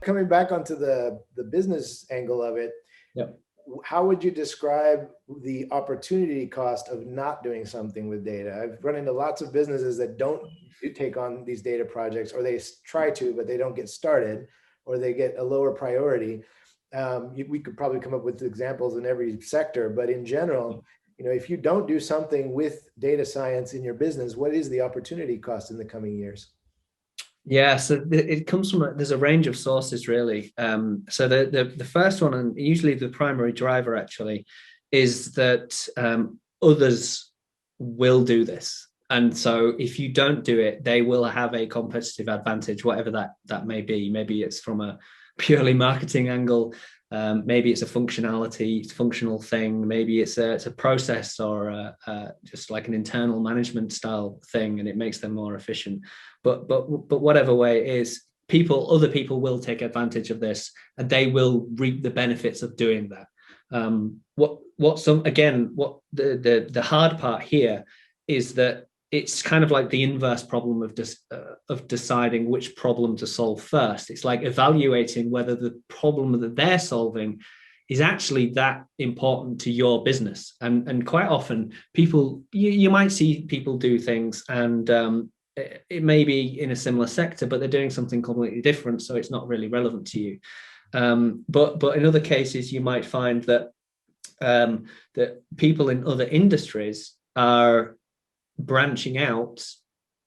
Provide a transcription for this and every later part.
coming back onto the business angle of it, Yep. how would you describe the opportunity cost of not doing something with data? I've run into lots of businesses that don't take on these data projects, or they try to, but they don't get started, or they get a lower priority. We could probably come up with examples in every sector, but in general, if you don't do something with data science in your business, what is the opportunity cost in the coming years? Yeah, so it comes from there's a range of sources really. So the first one, and usually the primary driver actually, is that others will do this, and so if you don't do it, they will have a competitive advantage, whatever that may be. Maybe it's from a purely marketing angle. Maybe it's a functional thing. Maybe it's a process or just like an internal management style thing, and it makes them more efficient. But whatever way it is, other people will take advantage of this, and they will reap the benefits of doing that. What the hard part here is that it's kind of like the inverse problem of deciding which problem to solve first. It's like evaluating whether the problem that they're solving is actually that important to your business. And quite often you might see people do things, and it may be in a similar sector, but they're doing something completely different, so it's not really relevant to you. But in other cases, you might find that that people in other industries are branching out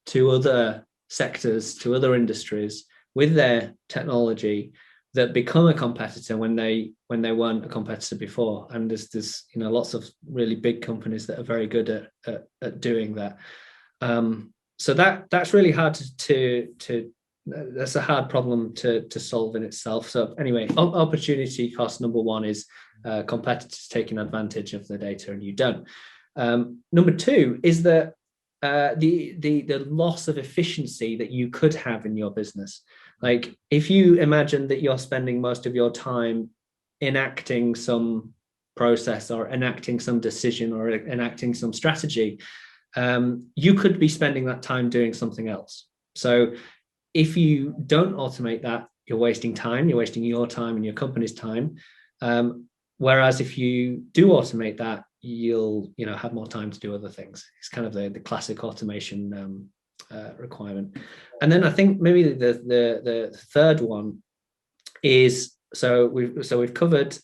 to other sectors, to other industries with their technology that become a competitor when they weren't a competitor before. And there's lots of really big companies that are very good at doing that. So that's really hard to that's a hard problem to solve in itself. So anyway, opportunity cost number one is competitors taking advantage of the data and you don't. Number two is that the loss of efficiency that you could have in your business. Like if you imagine that you're spending most of your time enacting some process or enacting some decision or enacting some strategy, you could be spending that time doing something else. So if you don't automate that, you're wasting time, you're wasting your time and your company's time. Whereas if you do automate that, you'll have more time to do other things. It's kind of the classic automation requirement. And then I think maybe the third one is, so we've covered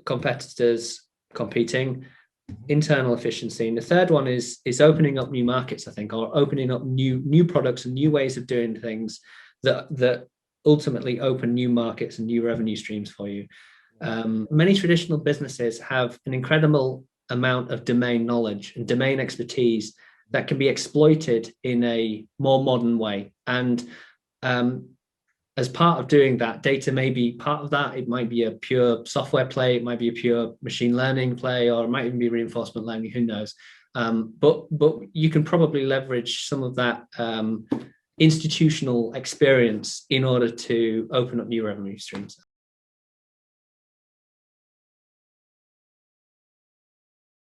competitors competing, internal efficiency, and the third one is opening up new markets, I think, or opening up new products and new ways of doing things that ultimately open new markets and new revenue streams for you. Many traditional businesses have an incredible amount of domain knowledge and domain expertise that can be exploited in a more modern way. And as part of doing that, data may be part of that. It might be a pure software play, it might be a pure machine learning play, or it might even be reinforcement learning, who knows. But you can probably leverage some of that institutional experience in order to open up new revenue streams.